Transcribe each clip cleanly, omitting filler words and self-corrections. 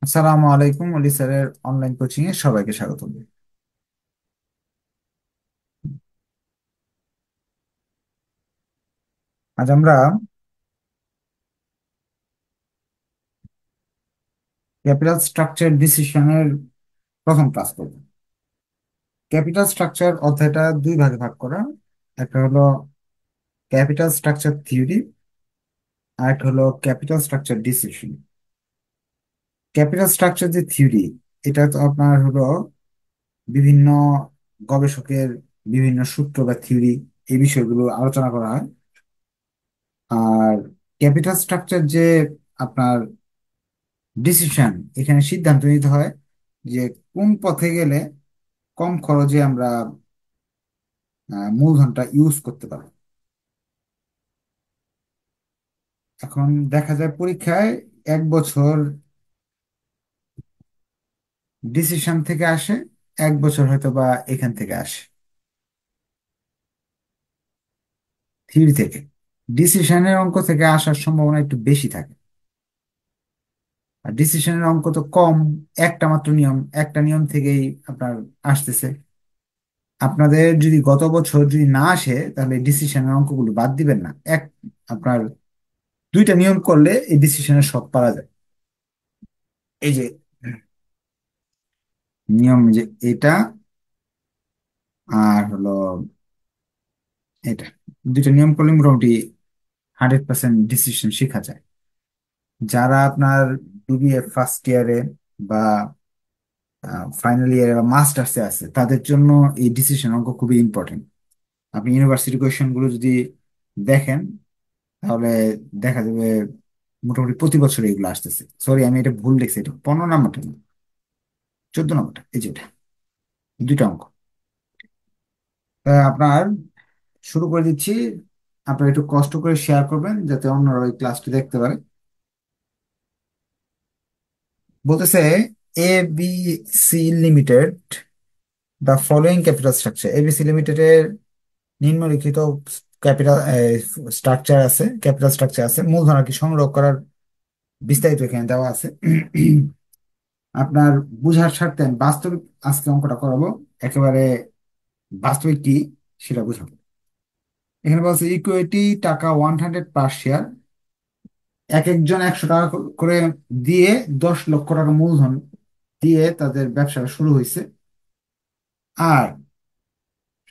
আসসালামু আলাইকুম অলি স্যারের অনলাইন কোচিং এ সবাইকে স্বাগত। আজ আমরা ক্যাপিটাল স্ট্রাকচার ডিসিশনের প্রথম ক্লাস করব। ক্যাপিটাল স্ট্রাকচার অধ্যায়টা দুই ভাগে ভাগ করা। একটা হলো ক্যাপিটাল স্ট্রাকচার থিওরি, আর একটা হলো capital structure decision. Capital structure যে থিওরি, এটা তো আপনার হলো বিভিন্ন গবেষকের বিভিন্ন সূত্র বা থিওরি, এই বিষয়গুলো আলোচনা করা হয়। আর ক্যাপিটাল স্ট্রাকচার যে আপনার ডিসিশন, এখানে সিদ্ধান্ত নিতে হয় যে কোন পথে গেলে কম খরচে আমরা মূলধনটা ইউজ করতে পারি। এখন দেখা যায় পরীক্ষায় 1 বছর ডিসিশন থেকে আসে, 1 বছর হয়তো বা এখান থেকে আসে থিওরি থেকে। ডিসিশনের অঙ্ক থেকে আসার সম্ভাবনা একটু বেশি থাকে, আর ডিসিশনের অঙ্ক তো কম, একটা মাত্র নিয়ম, একটা নিয়ম থেকেই আপনার আসতেছে। আপনাদের যদি গত বছর যদি না আসে তাহলে ডিসিশনের অঙ্কগুলো বাদ দিবেন না। আপনার দুইটা নিয়ম করলে এই ডিসিশনের সব পারা যায়। এই যে নিয়ম, যে এটা আর হলো এটা, দুইটা নিয়ম করলে মোটামুটি 100% ডিসিশন শেখা যায়। যারা আপনার বিবিএ ফার্স্ট ইয়ারে বা ফাইনাল ইয়ারে বা মাস্টার্সে আছে, তাদের জন্য এই ডিসিশন অঙ্ক খুবই ইম্পর্টেন্ট। আপনি ইউনিভার্সিটি কোয়েশ্চেন গুলো যদি দেখেন, তাহলে দেখা যাবে মোটামুটি প্রতি বছর এগুলো আসতেছে। সরি, আমি এটা ভুল লিখছি, এটা 15 নম্বরটা না, 14 নম্বরটা, এই যেটা, দুইটা অঙ্ক। আপনার শুরু করে দিচ্ছি। আপনারা একটু কষ্ট করে শেয়ার করবেন যাতে অন্যরা ওই ক্লাসটি দেখতে পারে। বলতেছে, A B C limited the following capital structure. ABC লিমিটেডের নিম্নলিখিত ক্যাপিটাল স্ট্রাকচার আছে, ক্যাপিটাল স্ট্রাকচার আছে, মূলধন আর কি সংগ্রহ করার বিস্তারিত এখানে দেওয়া আছে। আপনার বুঝার স্বার্থে আমি বাস্তবিক আজকে অঙ্কটা করাবো, একেবারে বাস্তবিক কি সেটা বুঝাবো। এখানে বলছে ইকুইটি টাকা 100 পার শেয়ার, এক একজন 100 টাকা করে দিয়ে 10 লক্ষ টাকা মূলধন দিয়ে তাদের ব্যবসাটা শুরু হয়েছে। আর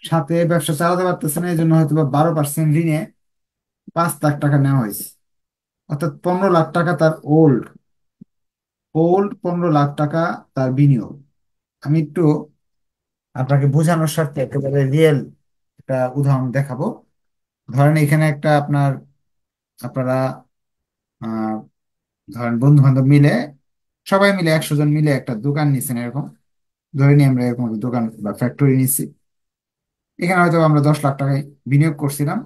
সাথে ব্যবসা চালাতে পারতেছে না, এই জন্য হয়তো বা 12% ঋণে 5 লাখ টাকা নেওয়া হয়েছে। অর্থাৎ 15 লাখ টাকা তার ওল্ড, 15 লাখ টাকা তার বিনিয়োগ। আমি একটু আপনাকে বোঝানোর স্বার্থে একেবারে রিয়েল একটা উদাহরণ দেখাবো। ধরেন এখানে একটা আপনারা আহ ধরেন বন্ধু বান্ধব মিলে, সবাই মিলে 100 জন মিলে একটা দোকান নিচ্ছেন এরকম। ধরে নিই আমরা এরকম একটা দোকান বা ফ্যাক্টরি নিচ্ছি। এখানে হয়তো আমরা 10 লাখ টাকায় বিনিয়োগ করছিলাম,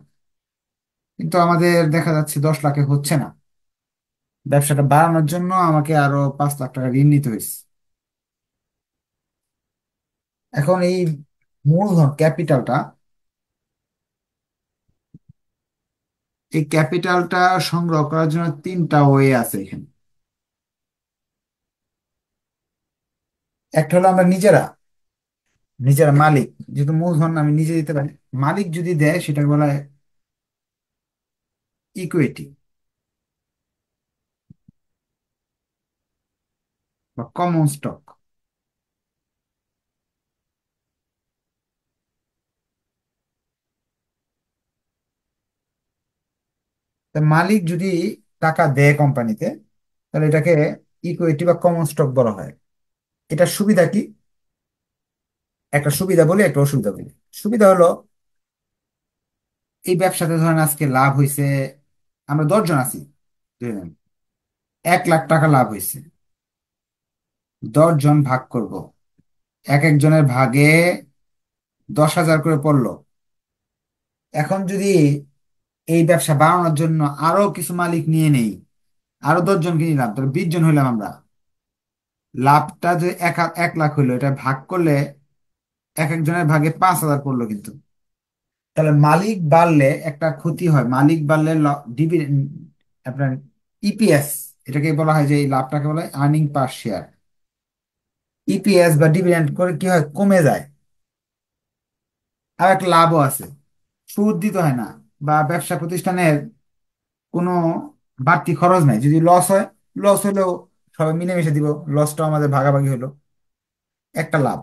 কিন্তু আমাদের দেখা যাচ্ছে 10 লাখে হচ্ছে না। ব্যবসাটা বাড়ানোর জন্য আমাকে আরো 5 লাখ টাকা ঋণ নিতে হয়েছে। এখন এই মূলধন ক্যাপিটালটা, এই ক্যাপিটালটা সংগ্রহ করার জন্য তিনটা ওয়ে আছে এখানে। একটা হলো আমরা নিজেরা, নিজেরা মালিক, যেহেতু মূলধন আমি নিজে দিতে পারি। মালিক যদি দেয় সেটাকে বলা হয় ইকুইটি বা কমন স্টক। তা মালিক যদি টাকা দেয় কোম্পানিতে, তাহলে এটাকে ইকুইটি বা কমন স্টক বলা হয়। এটার সুবিধা কি? একটা সুবিধা বলি, একটা অসুবিধা বলি। সুবিধা হলো, এই ব্যবসাতে ধরেন আজকে লাভ হয়েছে, আমরা 10 জন আছি, ধরেন 1 লাখ টাকা লাভ হয়েছে, 10 জন ভাগ করব, এক একজনের ভাগে 10,000 করে পড়লো। এখন যদি এই ব্যবসা বাড়ানোর জন্য আরো কিছু মালিক নিয়ে নেই, আরো 10 জনকে নিলাম, তাহলে 20 জন হইলাম আমরা। লাভটা যে 1 লাখ হইলো, এটা ভাগ করলে এক একজনের ভাগে 5,000 পড়লো কিন্তু। তাহলে মালিক বাড়লে একটা ক্ষতি হয়, মালিক বাড়লে ডিভিডেন্ড, আপনার ইপিএস এটাকে বলা হয় যে এই লাভটাকে বলা হয় আর্নিং পার শেয়ার। ইপিএস বা ডিভিডেন্ড করে কি হয়, কমে যায়। আর একটা লাভও আছে, সুদ দিতে হয় না, বা ব্যবসা প্রতিষ্ঠানের কোনো বাড়তি খরচ নাই। যদি লস হয়, লস হলেও সবাই মিলেমিশে দিব, লসটাও আমাদের ভাগাভাগি হলো, একটা লাভ।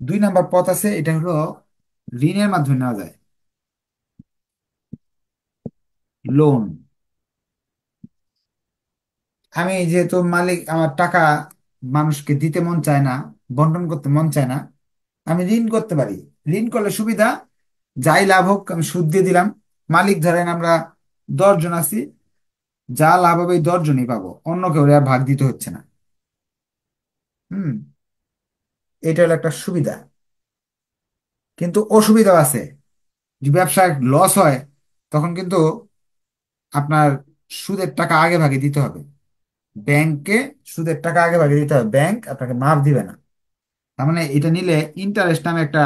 2 নাম্বার পথ আছে, এটা হলো ঋণের মাধ্যমে নেওয়া যায়, লোন। আমি যেহেতু মালিক, আমার টাকা মানুষকে দিতে মন চায় না, বন্টন করতে মন চায় না, আমি ঋণ করতে পারি। ঋণ করলে সুবিধা, যাই লাভ হোক আমি সুদ দিয়ে দিলাম। মালিক ধরেন আমরা 10 জন আছি, যা লাভ হবে এই 10 জনই পাবো, অন্য কেউ আর ভাগ দিতে হচ্ছে না। হুম, এটা হলো একটা সুবিধা। কিন্তু অসুবিধাও আছে, যে ব্যবসায় লস হয়, তখন কিন্তু আপনার সুদের টাকা আগে ভাগে দিতে হবে ব্যাংকে। সুদের টাকা আগে ভাগে দিতে হবে, ব্যাংক আপনাকে মাফ দিবে না। তার মানে এটা নিলে ইন্টারেস্ট নামে একটা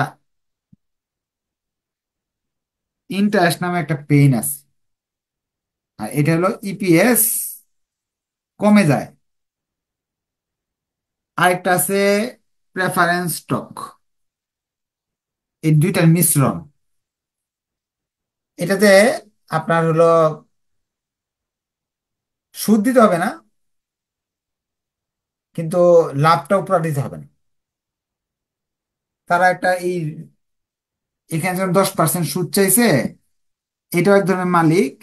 ইন্টারেস্ট নামে একটা পেইন আছে। আর এটা হলো ইপিএস কমে যায়। আরেকটা আছে প্রেফারেন্স স্টক, এই দুইটার মিশ্রণ। এটাতে আপনার হলো সুদ দিতে হবে না, কিন্তু লাভটাও পুরো দিতে হবে না। তারা একটা এই, এখানে যখন 10% সুদ চাইছে, এটাও এক ধরনের মালিক,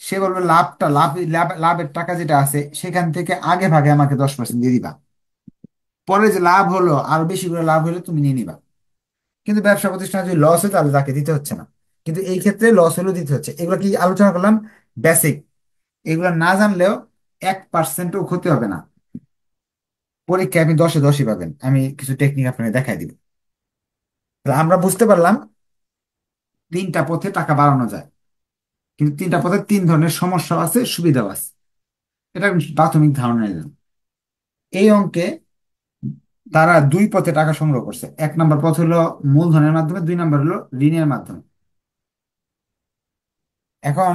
সে বলবে লাভটা, লাভের টাকা যেটা আছে সেখান থেকে আগে ভাগে আমাকে 10% দিয়ে দিবা, পরে যে লাভ হলো আরো বেশি করে লাভ হলে তুমি নিয়ে নিবা। কিন্তু ব্যবসা প্রতিষ্ঠানে যদি লস হয় তাহলে তাকে দিতে হচ্ছে না। কিন্তু এই ক্ষেত্রে লস হলেও দিতে হচ্ছে। এগুলো কি আলোচনা করলাম, বেসিক। এগুলো না জানলেও 1%ও ক্ষতি হবে না, পরীক্ষায় আপনি 10-এ 10ই পাবেন। আমি কিছু টেকনিক আপনাকে দেখাই দিব। তাহলে আমরা বুঝতে পারলাম 3টা পথে টাকা বাড়ানো যায়, কিন্তু 3টা পথে 3 ধরনের সমস্যা আছে, সুবিধাও আছে। এটা আমি প্রাথমিক ধারণা নিলাম। এই অঙ্কে তারা 2 পথে টাকা সংগ্রহ করছে। 1 নাম্বার পথ হলো মূলধনের মাধ্যমে, 2 নাম্বার হলো ঋণের মাধ্যমে। এখন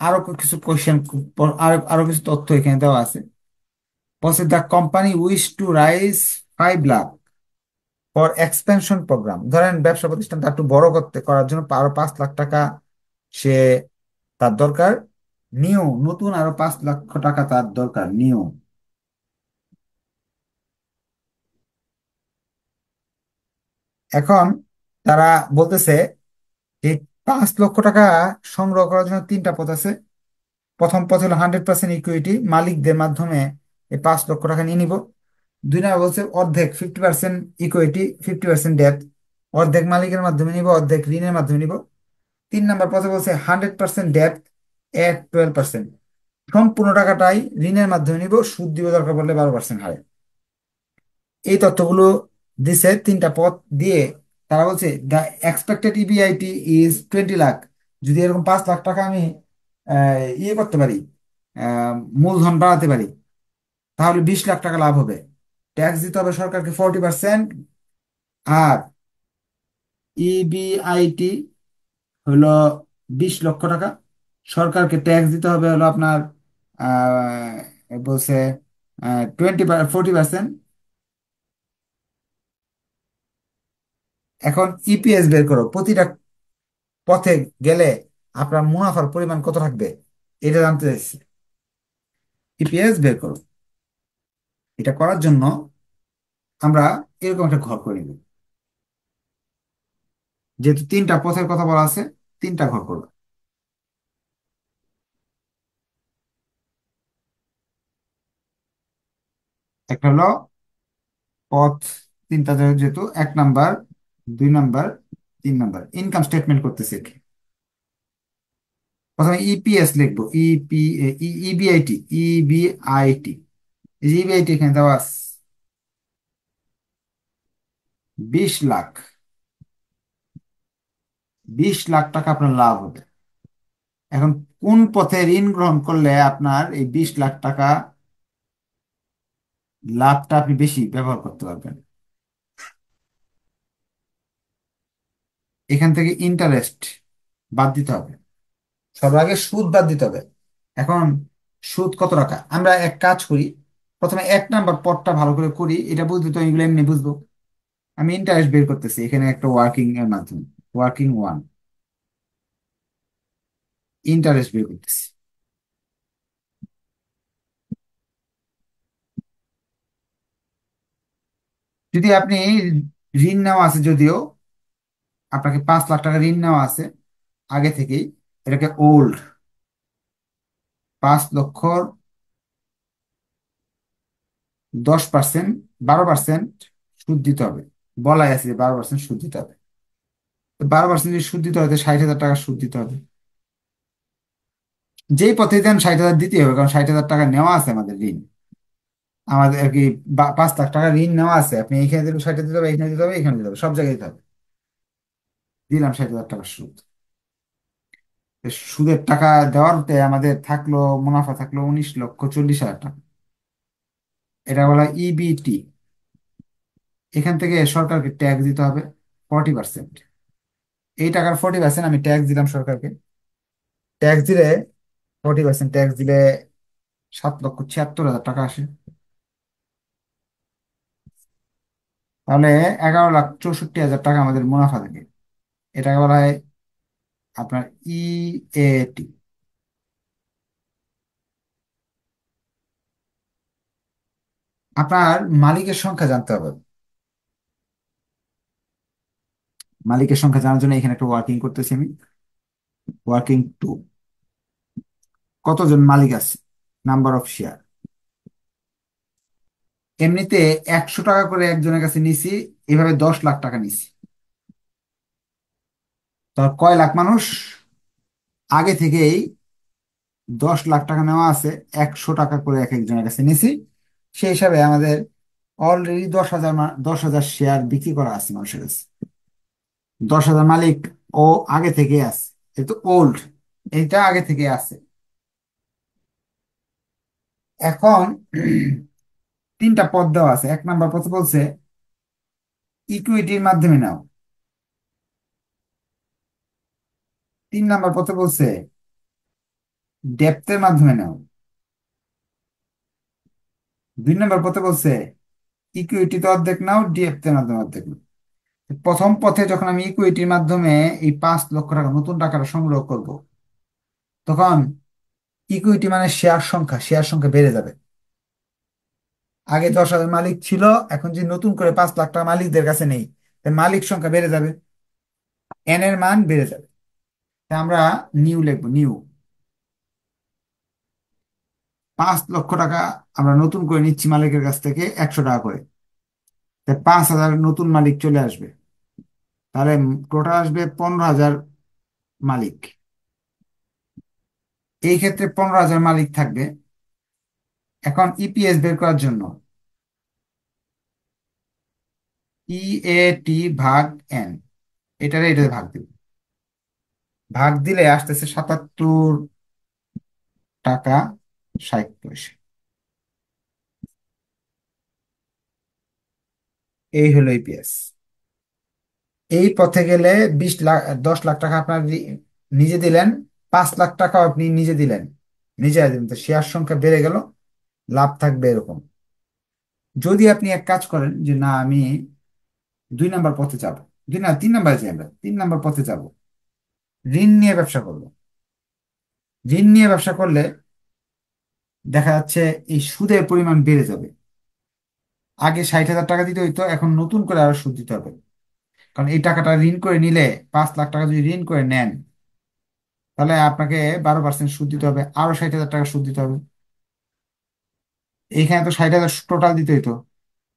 আরো কিছু কোয়েশ্চেন, আরো আরো কিছু তথ্য এখানে দেওয়া আছে। বলছে the company wish to raise 5 lakh for expansion program. ধরেন ব্যবসা প্রতিষ্ঠানটা একটু বড় করার জন্য আরো 5 লাখ টাকা সে তার দরকার, নিউ, নতুন আরো 5 লক্ষ টাকা তার দরকার, নিউ। এখন তারা বলতেছে যে 5 লক্ষ টাকা সংগ্রহ করার জন্য 3টা পথ আছে। প্রথম পথ হলো 100% ইকুইটি, মালিকদের মাধ্যমে এই 5 লক্ষ টাকা নিয়ে নিব। 2 নাম্বার বলছে অর্ধেক, 50% ইকুইটি, 50% ডেট, অর্ধেক মালিকের মাধ্যমে নিব, অর্ধেক ঋণের মাধ্যমে নিব। 3 নাম্বার পথে বলছে 100% ডেট এট 12%, সম্পূর্ণ টাকাটাই ঋণের মাধ্যমে নিব, সুদ দিব দরকার পড়লে 12% হারে। এই তথ্যগুলো দিছে 3টা পথ দিয়ে। তারা বলছে the expected EBIT is 20 lakh. যদি এরকম 5 লাখ টাকা আমি ইয়ে করতে পারি, আহ, মূলধন বাড়াতে পারি, তাহলে 20 লাখ টাকা লাভ হবে। ট্যাক্স দিতে হবে সরকারকে 40%। আর ইবিআইটি হলো 20 লক্ষ টাকা, সরকারকে ট্যাক্স দিতে হবে হলো আপনার বলছে 40%। এখন ইপিএস বের করো, প্রতিটা পথে গেলে আপনার মুনাফার পরিমাণ কত থাকবে এটা জানতে চাইছি। ইপিএস বের করো। এটা করার জন্য আমরা এরকম একটা ঘর করে নিব। যেহেতু 3টা পথের কথা বলা আছে, 3টা ঘর করবো। একটা হলো পথ, 3টা যেহেতু, 1 number, 2 number, 3 number, income statement করতেছে। প্রথমে ইপিএস লিখবো, ইবিআইটি, ইবিআইটি, এই যে ইবিআইটি এখানে দেওয়া আছে 20 লাখ। 20 লাখ টাকা আপনার লাভ হবে। এখন কোন পথে ঋণ গ্রহণ করলে আপনার এই 20 লাখ টাকা লাভটা আপনি বেশি ব্যবহার করতে পারবেন? এখান থেকে ইন্টারেস্ট বাদ দিতে হবে, সবার আগে সুদ বাদ দিতে হবে। এখন সুদ কত টাকা। আমরা এক কাজ করি, প্রথমে 1 নাম্বার পদটা ভালো করে করি, এটা বুঝতে তো এগুলো এমনি বুঝবো। আমি ইন্টারেস্ট বের করতেছি এখানে একটা ওয়ার্কিং এর মাধ্যমে, ওয়ার্কিং ওয়ান, ইন্টারেস্ট বের করতেছি। যদি আপনি ঋণ নেওয়া আছে, যদিও আপনাকে 5 লাখ টাকা ঋণ নেওয়া আছে আগে থেকেই, এটাকে ওল্ড, 5 লক্ষর 10%, 12% সুদ দিতে হবে। বলাই আছে যে 12% সুদ দিতে হবে। তো 12% যদি সুদ দিতে হয়, তো 60,000 টাকা সুদ দিতে হবে। যেই পথে দেন 60,000 দিতে হবে, কারণ 60,000 টাকা নেওয়া আছে আমাদের ঋণ। আমাদের আর কি 5 লাখ টাকা ঋণ নেওয়া আছে, আপনি এইখানে দিলে 60 দিতে হবে, এখানে দিতে হবে, এখানে দিতে হবে, সব জায়গায় দিতে হবে। দিলাম 60,000 টাকা সুদ। তো সুদের টাকা দেওয়াতে আমাদের থাকলো, মুনাফা থাকলো 19,40,000 টাকা। এটা বলা ইবিটি। এখান থেকে সরকারকে ট্যাক্স দিতে হবে 40%। এই টাকার 40% আমি ট্যাক্স দিলাম সরকারকে। ট্যাক্স দিলে, 40% ট্যাক্স দিলে 7,76,000 টাকা আসে। তাহলে 11,64,000 টাকা আমাদের মুনাফা থাকে। এটাকে বলা হয় আপনার ইএটি। আপনার মালিকের সংখ্যা জানতে হবে। মালিকের সংখ্যা জানার জন্য এখানে একটা ওয়ার্কিং করতেছি আমি, ওয়ার্কিং টু। কতজন মালিক আছে, নাম্বার অফ শেয়ার। এমনিতে 100 টাকা করে একজনের কাছে নিছি, এভাবে 10 লাখ টাকা নিছি। তো কয় লাখ মানুষ আগে থেকেই 10 লাখ টাকা নেওয়া আছে, 100 টাকা করে এক একজনের কাছে নিছি। সেই হিসাবে আমাদের অলরেডি 10,000 10,000 শেয়ার বিক্রি করা আছে মানুষের কাছে। 10,000 মালিক ও আগে থেকে আছে, এটা ওল্ড, এটা আগে থেকে আছে। এখন 3টা পদ দেওয়া আছে। 1 নাম্বার পথে বলছে ইকুইটির মাধ্যমে নাও। 3 নাম্বার পথে বলছে ডেপ্থের মাধ্যমে নাও। 2 নাম্বার পথে বলছে ইকুইটিতে অর্ধেক নাও, ডেপ্থের মাধ্যমে অর্ধেক নাও। প্রথম পথে যখন আমি ইকুইটির মাধ্যমে এই 5 লক্ষ টাকা নতুন টাকাটা সংগ্রহ করব, তখন ইকুইটি মানে শেয়ার সংখ্যা বেড়ে যাবে। আগে 10,000 মালিক ছিল, এখন যদি নতুন করে 5 লাখ টাকা মালিকদের কাছে নেই, তাহলে মালিক সংখ্যা বেড়ে যাবে, এন এর মান বেড়ে যাবে। তাই আমরা নিউ লিখবো, নিউ। 5 লক্ষ টাকা আমরা নতুন করে নিচ্ছি মালিকের কাছ থেকে 100 টাকা করে। তাই 5,000 নতুন মালিক চলে আসবে। তাহলে টোটাল আসবে 15,000 মালিক। এই ক্ষেত্রে 15,000 মালিক থাকবে। এখন ইপিএস বের করার জন্য ইএটি ভাগ এন, এটাতে ভাগ দিব। ভাগ দিলে আসতেছে 77 টাকা 60 পয়সা। এই হলো ইপিএস। এই পথে গেলে 20 লাখ, 10 লাখ টাকা আপনার নিজে দিলেন, 5 লাখ টাকা আপনি নিজে দিলেন, নিজে দিলেন, তো শেয়ার সংখ্যা বেড়ে গেল, লাভ থাকবে এরকম। যদি আপনি এক কাজ করেন যে না আমি 2 নাম্বার পথে যাব, 3 নাম্বারে যাই, আমরা 3 নাম্বার পথে যাব, ঋণ নিয়ে ব্যবসা করবো। ঋণ নিয়ে ব্যবসা করলে দেখা যাচ্ছে এই সুদের পরিমাণ বেড়ে যাবে। আগে 60,000 টাকা দিতে হইতো, এখন নতুন করে আরো সুদ দিতে হবে। কারণ এই টাকাটা ঋণ করে নিলে, 5 লাখ টাকা যদি ঋণ করে নেন, তাহলে আপনাকে 12% সুদ দিতে হবে, আরো 60,000 টাকা সুদ দিতে হবে। এইখানে তো 60,000 টোটাল দিতে হইতো,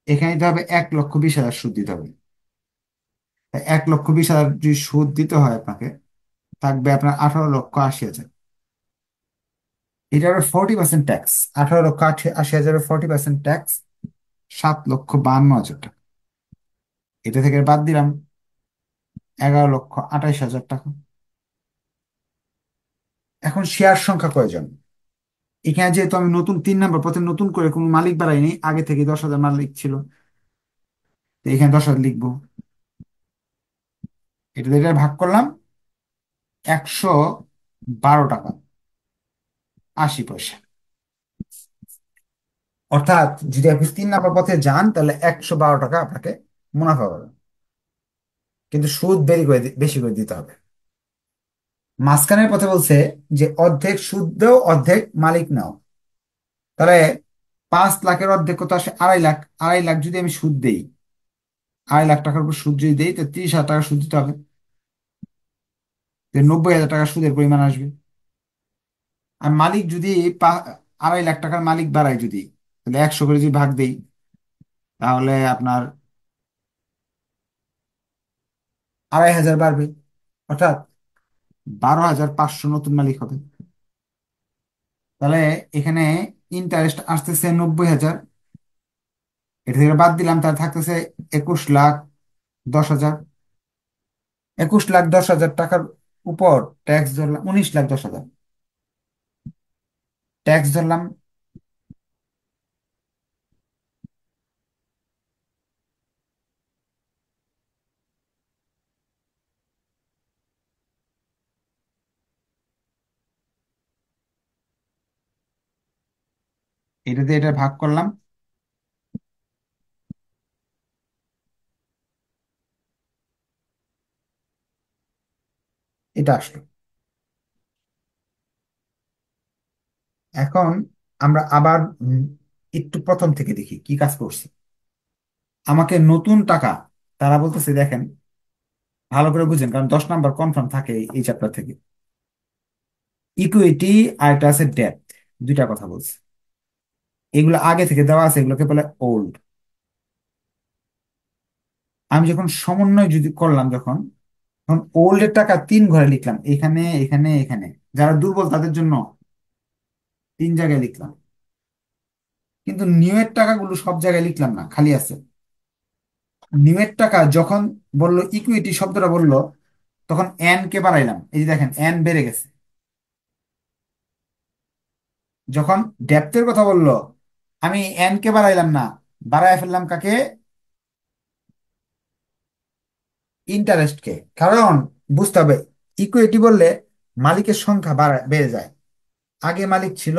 এখানে দিতে হবে 1,20,000 সুদ দিতে হবে। তাই 1,20,000 যদি সুদ দিতে হয় আপনাকে, থাকবে আপনার 18,80,000। এটা হবে 40% ট্যাক্স। 18,80,000 40% ট্যাক্স, 7,52,000 টাকা। এটা থেকে বাদ দিলাম 11,28,000 টাকা। এখন শেয়ার সংখ্যা কয়জন। এখানে যেহেতু আমি নতুন 3 নাম্বার পথে নতুন করে কোনো মালিক বাড়াইনি, আগে থেকে 10,000 মালিক ছিল, তো এখানে 10,000 লিখবো। এটা ভাগ করলাম 112 টাকা 80 পয়সা। অর্থাৎ যদি আপনি 3 নাম্বার পথে যান তাহলে 112 টাকা আপনাকে মুনাফা পাবেন, কিন্তু সুদ বেশি করে দিতে হবে। মাঝখানের পথে বলছে যে অর্ধেক সুদ দাও অর্ধেক মালিক নাও। তাহলে 5 লাখের অর্ধেক কত আসে? 2.5 লাখ। 2.5 লাখ যদি আমি সুদ দেই, 2.5 লাখ টাকার উপর সুদ যদি দেই, তো 30,000 টাকা সুদ দিতে হবে। তো 90,000 টাকা সুদের পরিমাণ আসবে। আর মালিক যদি 2.5 লাখ টাকার মালিক বাড়ায়, যদি তাহলে 100 করে যদি ভাগ দেই, তাহলে আপনার 2.5 হাজার বাড়বে। অর্থাৎ 12,500 নতুন মালিক হবে। তাহলে এখানে ইন্টারেস্ট আসতেছে 90,000, এটা থেকে বাদ দিলাম, তার থাকতেছে 21,10,000। 21,10,000 টাকার উপর ট্যাক্স ধরলাম 19,10,000 ট্যাক্স ধরলাম। এটাতে এটা ভাগ করলাম, এটা আসলো। এখন আমরা আবার একটু প্রথম থেকে দেখি কি কাজ করছি। আমাকে নতুন টাকা, তারা বলতেছে দেখেন, ভালো করে বুঝেন, কারণ 10 নাম্বার কনফার্ম থাকে এই চ্যাপ্টার থেকে। ইকুইটি আর একটা আছে ডেপ্থ, দুইটা কথা বলছে। এগুলো আগে থেকে দেওয়া আছে, এগুলোকে বলে ওল্ড। আমি যখন সমন্বয় যদি করলাম, তখন ওল্ড এর টাকা 3 ঘরে লিখলাম, এখানে এখানে এখানে। যারা দুর্বল তাদের জন্য 3 জায়গায় লিখলাম। কিন্তু নিউ এর টাকাগুলো সব জায়গায় লিখলাম না, খালি আছে। নিউ এর টাকা যখন বললো, ইকুইটি শব্দটা বললো, তখন এন কে বাড়াইলাম। এই যে দেখেন, এন বেড়ে গেছে। যখন ডেপ্থের কথা বললো, আমি এন কে বাড়াইলাম না, বাড়ায় ফেললাম কাকে? ইন্টারেস্টকে। কারণ বুঝতে হবে, ইকুইটি বললে মালিকের সংখ্যা বেড়ে যায়। আগে মালিক ছিল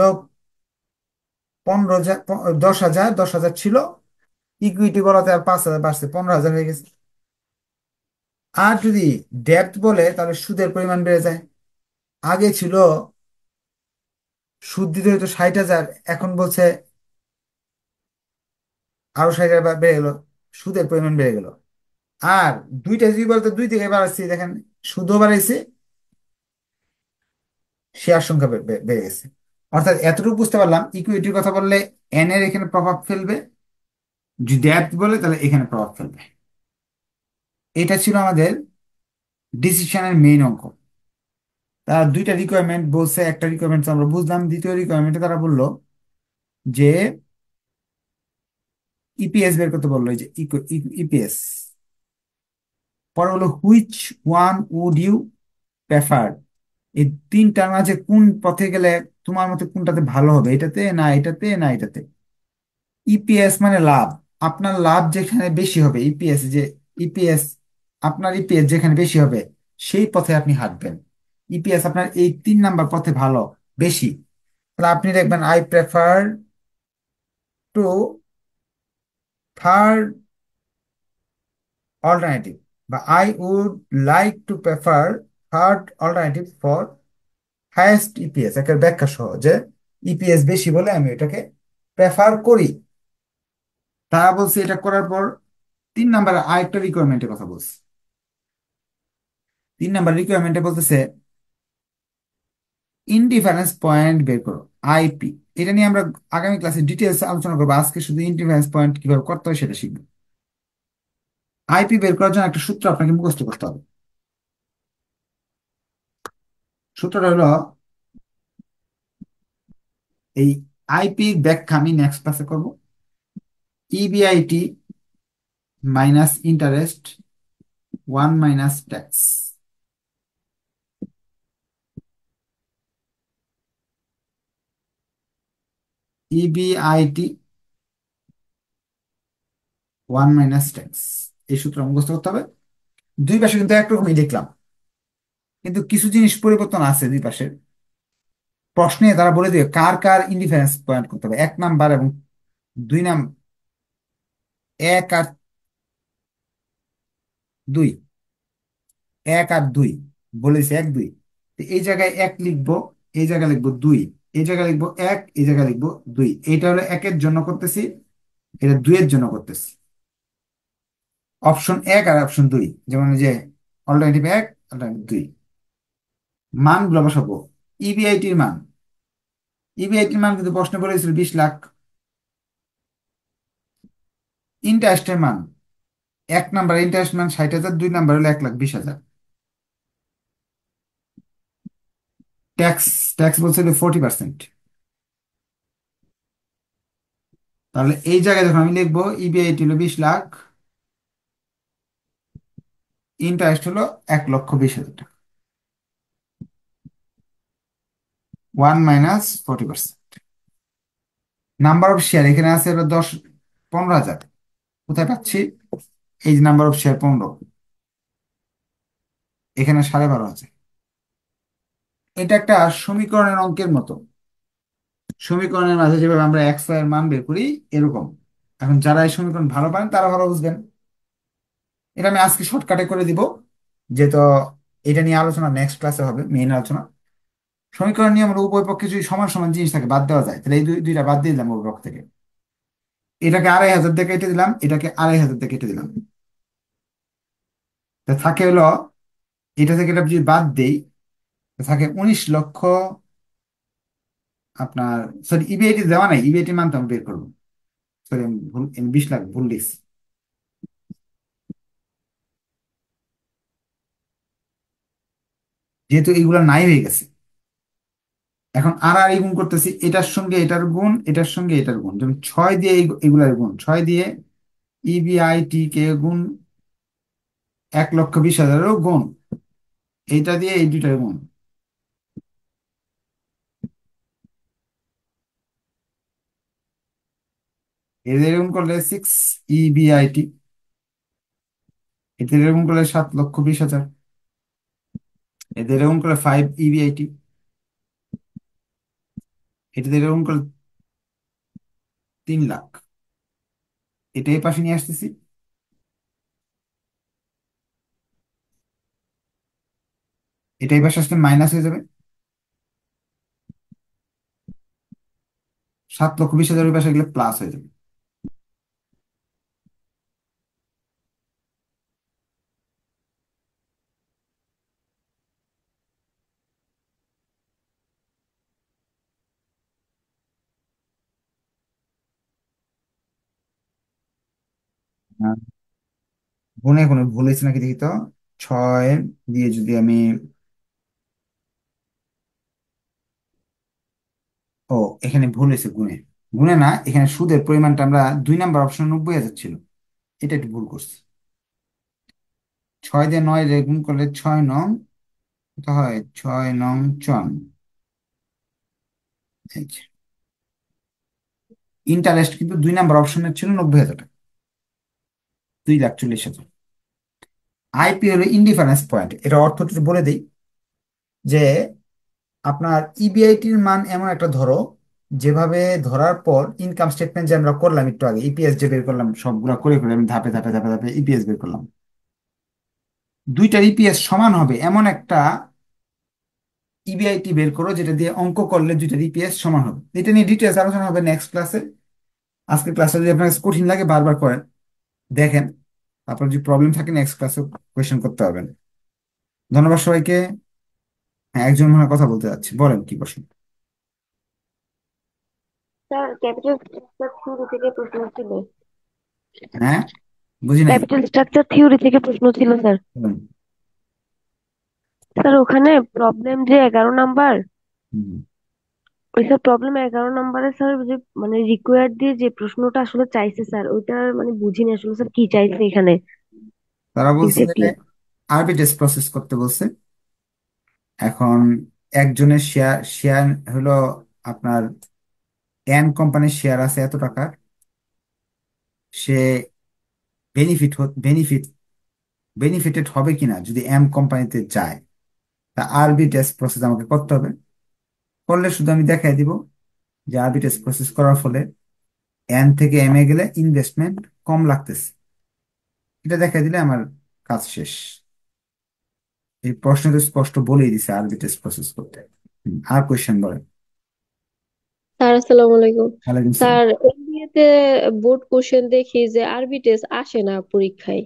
15,000, 10,000, 10,000 ছিল। ইকুইটি বলাতে আর 5,000 বাড়ছে, 15,000 হয়ে গেছে। আর যদি ডেপ্থ বলে, তাহলে সুদের পরিমাণ বেড়ে যায়। আগে ছিল, সুদ দিতে হয়তো 60,000, এখন বলছে আরো 60,000 বেড়ে গেল, সুদের পরিমাণ বেড়ে গেল। আর দুইটা যদি বলতে, দুই থেকে বাড়াচ্ছি, দেখেন সুদও বাড়াইছে, শেয়ার সংখ্যা বেড়ে গেছে। অর্থাৎ এতটুকু বুঝতে পারলাম, ইকুইটির কথা বললে এন এর এখানে প্রভাব ফেলবে, যদি ডেপ্থ বলে তাহলে এখানে প্রভাব ফেলবে। এটা ছিল আমাদের ডিসিশনের মেইন অঙ্ক। তারা দুইটা রিকোয়ারমেন্ট বলছে, একটা রিকোয়ারমেন্ট আমরা বুঝলাম, দ্বিতীয় রিকোয়ারমেন্টে তারা বললো যে ইপিএস বের করতে বললো, এই যে ইপিএস। পরে হলো which one would you prefer, এই তিনটার মাঝে কোন পথে গেলে তোমার মতে কোনটাতে ভালো হবে, এটাতে না এটাতে না এটাতে। ইপিএস মানে লাভ। আপনার লাভ যেখানে বেশি হবে, ইপিএস যে ইপিএস, আপনার ইপিএস যেখানে বেশি হবে সেই পথে আপনি হাঁটবেন। ইপিএস আপনার এই 3 নাম্বার পথে ভালো, বেশি, তাহলে আপনি দেখবেন I prefer to third alternative, বা I would like to prefer third alternative for highest EPS. একের ব্যাখ্যা সহ যে ইপিএস বেশি বলে আমি এটাকে প্রেফার করি। তারা বলছে এটা করার পর 3 নাম্বার আরেকটা রিকোয়ারমেন্টের কথা বলছে। 3 নাম্বার রিকোয়ারমেন্টে বলতেছে ইনডিফারেন্স পয়েন্ট বের করো, আইপি। এটা নিয়ে আমরা আগামী ক্লাসে ডিটেলস আলোচনা করবো, আজকে শুধু ইনডিফারেন্স পয়েন্ট কিভাবে করতে হয় সেটা শিখবো। আইপি বের করার জন্য একটা সূত্র আপনাকে মুখস্থ করতে হবে। সূত্রটা হলো, এই আইপির ব্যাখ্যা আমি নেক্সট ক্লাসে করবো। EBIT minus interest, one minus tax. EBIT one minus tax, এই সূত্র মুখস্থ করতে হবে। দুই পাশে কিন্তু একরকমই লিখলাম, কিন্তু কিছু জিনিস পরিবর্তন আছে দুই পাশে। প্রশ্নে তারা বলে দিবে কার কার ইন্ডিফারেন্স পয়েন্ট করতে হবে, 1 নাম্বার এবং 2 নাম্বার, 1 আর 2, 1 আর 2 বলেছে, 1 2। তো এই জায়গায় 1 লিখবো, এই জায়গায় লিখবো 2, এই জায়গায় লিখবো 1, এই জায়গায় লিখবো 2। এইটা হলো 1-এর জন্য করতেছি, এটা 2-এর জন্য করতেছি। অপশন 1 আর অপশন 2, যেমন এই যে অল্টারনেটিভ 1, অল্টারনেটিভ 2, মানগুলো বসাবো। ইবিআইটির মান, ইবিআইটির মান কিন্তু প্রশ্ন বলেছিল 20 লাখ। ইন্টারেস্টের মান, 1 নাম্বার ইন্টারেস্ট মান 60,000, 2 নাম্বার হলো 1,20,000। ট্যাক্স, ট্যাক্স বলছে 40%। তাহলে এই জায়গায় যখন আমি লিখবো ইবিআইটি হলো 20 লাখ, ইন্টারেস্ট হলো 1,20,000 টাকা, 1 - 40%। নাম্বার অফ শেয়ার এখানে আছে হলো 15,000। কোথায় পাচ্ছি? এই যে নাম্বার অফ শেয়ার 15, এখানে 12,500। এটা একটা সমীকরণের অঙ্কের মতো। সমীকরণের মাঝে যেভাবে আমরা এক্স ওয়াই এর মান বের করি, এরকম। এখন যারা এই সমীকরণ ভালো পান তারা ভালো বুঝবেন। এটা আমি আজকে শর্টকাটে করে দিব, যেহেতু এটা নিয়ে আলোচনা নেক্সট ক্লাসে হবে, মেইন আলোচনা। সমীকরণ নিয়ে আমরা উভয় পক্ষে যদি সমান সমান জিনিস থাকে বাদ দেওয়া যায়, তাহলে এই দুইটা বাদ দিয়ে দিলাম উভয় পক্ষ থেকে। এটাকে 2,500 দিয়ে কেটে দিলাম, এটাকে 2,500 দিয়ে কেটে দিলাম। তা থাকে হলো, এটা থেকে এটা যদি বাদ দেই, তো থাকে 19 লক্ষ। আপনার সরি, ইবিআইটি দেওয়া নাই, ইবিআইটি মান তো আমি বের করবো। সরি, আমি ভুল, আমি 20 লাখ ভুল লিখছি। যেহেতু এইগুলা নাই হয়ে গেছে, এখন আর আর এই গুণ করতেছি, এটার সঙ্গে এটার গুণ, এটার সঙ্গে এটার গুণ, যেমন 6 দিয়ে এগুলার গুণ, 6 দিয়ে ইবিআইটি কে গুণ 1,20,000-এরও গুণ, এইটা দিয়ে এই দুইটার গুণ। এদের গুণ করলে 6 ইবিআইটি, এদের গুণ করলে 7,20,000, এদের গুণ করলে 5 ইবিআইটি, এটাদের গুণ করলে 3 লাখ। এটা এই পাশে নিয়ে আসতেছি, এটা এই পাশে আসলে মাইনাস হয়ে যাবে। 7,20,000 ওই পাশে গেলে প্লাস হয়ে যাবে। হ্যাঁ, গুণে কোনো ভুল হয়েছে নাকি দেখি তো। 6 দিয়ে যদি আমি, ও, এখানে ভুল হয়েছে গুণে। গুণে না, এখানে সুদের পরিমাণটা আমরা 2 নাম্বার অপশন 90,000 ছিল, এটা একটু ভুল করছি। 6 দিয়ে 9 রে গুণ করলে 6 নং, কত হয়? 6 নং 54। ইন্টারেস্ট কিন্তু 2 নাম্বার অপশনের ছিল 90,000 টাকা, 2,40,000। আইপি হলো ইনডিফারেন্স পয়েন্ট। এটা অর্থটা একটু বলে দিই, যে আপনার ইবিআইটির মান এমন একটা ধরো, যেভাবে ধরার পর ইনকাম স্টেটমেন্ট যে আমরা করলাম একটু আগে, ইপিএস যে বের করলাম, সবগুলা করে করে আমি ধাপে ধাপে ধাপে ধাপে ইপিএস বের করলাম। দুইটার ইপিএস সমান হবে এমন একটা ইবিআইটি বের করো, যেটা দিয়ে অঙ্ক করলে দুইটার ইপিএস সমান হবে। এটা নিয়ে ডিটেলস আলোচনা হবে নেক্সট ক্লাসে। আজকের ক্লাসে যদি আপনার কাছে কঠিন লাগে বারবার করেন, দেখেন, তারপর যদি প্রবলেম থাকে নেক্সট ক্লাসে কোয়েশ্চেন করতে পারবেন। ধন্যবাদ সবাইকে। হ্যাঁ, একজন মনে হয় কথা বলতে যাচ্ছে, বলেন কি প্রশ্ন। স্যার, ক্যাপিটাল স্ট্রাকচার থিওরি থেকে প্রশ্ন ছিল। হ্যাঁ, বুঝি নাই। ক্যাপিটাল স্ট্রাকচার থিওরি থেকে প্রশ্ন ছিল স্যার। বলেন। স্যার, ওখানে প্রবলেম যে 11 নাম্বার, হুম। ওই স্যার প্রবলেম 11 নাম্বারে স্যার যে মানে রিকোয়ার্ড দিয়ে যে প্রশ্নটা আসলে চাইছে স্যার, ওইটা মানে বুঝিনি আসলে স্যার কি চাইছে এখানে তারা বলছে এক্স্যাক্টলি। আরবিট্রেজ প্রসেস করতে বলছে। এখন একজনের শেয়ার শেয়ার হলো আপনার, কোম্পানির শেয়ার আছে এত টাকার, সে বেনিফিট বেনিফিটেড হবে কিনা যদি কোম্পানিতে যায়, তা আরবি টেস্ট প্রসেস আমাকে করতে হবে। করলে শুধু আমি দেখাই দিব যে আরবিট্রেজ প্রসেস করার ফলে এন থেকে এম এ গেলে ইনভেস্টমেন্ট কম লাগতেছে, এটা দেখাই দিলে আমার কাজ শেষ। এই প্রশ্নে তো স্পষ্ট বলেই দিছে আরবিট্রেজ প্রসেস করতে। আর কোয়েশ্চেন বলেন। স্যার আসসালামু আলাইকুম। ওয়ালাইকুম সালাম। স্যার এমবিএ তে বোর্ড কোশ্চেন দেখি যে আরবি টেস্ট আসে না পরীক্ষায়।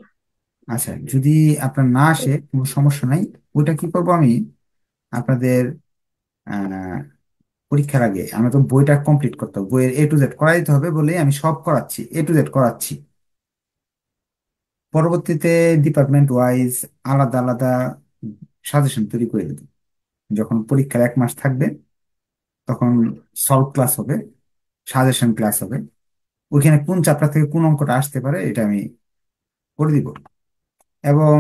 আচ্ছা, যদি আপনার না আসে কোনো সমস্যা নাই। ওইটা কি করবো আমি, আপনাদের আহ, পরীক্ষার আগে আমরা তো বইটা কমপ্লিট করতে হবে, বইয়ের A to Z করাই দিতে হবে বলে আমি সব করাচ্ছি, A to Z করাচ্ছি। পরবর্তীতে ডিপার্টমেন্ট ওয়াইজ আলাদা আলাদা সাজেশন তৈরি করে দেব। যখন পরীক্ষার 1 মাস থাকবে তখন সলভ ক্লাস হবে, সাজেশন ক্লাস হবে। ওইখানে কোন চ্যাপ্টার থেকে কোন অঙ্কটা আসতে পারে এটা আমি করে দিব। এবং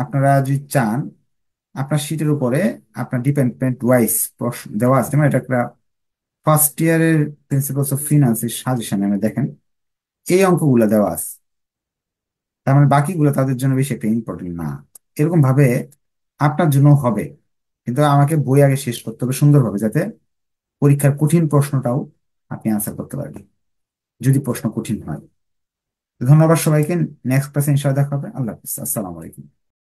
আপনারা যদি চান, আপনার শীটের উপরে আপনার ডিপার্টমেন্ট ওয়াইজ প্রশ্ন দেওয়া আছে, মানে এটা একটা ফার্স্ট ইয়ারের প্রিন্সিপালস অফ ফিনান্সের সাজেশন আমি দেখেন, এই অঙ্কগুলো দেওয়া আছে। তার মানে বাকিগুলো তাদের জন্য বেশি একটা ইম্পর্টেন্ট না। এরকম ভাবে আপনার জন্য হবে, কিন্তু আমাকে বই আগে শেষ করতে হবে সুন্দরভাবে, যাতে পরীক্ষার কঠিন প্রশ্নটাও আপনি আনসার করতে পারবেন, যদি প্রশ্ন কঠিন হয়। ধন্যবাদ সবাইকে। নেক্সট ক্লাসে ইনশাআল্লাহ দেখা হবে। আল্লাহ হাফিজ, আসসালামু আলাইকুম।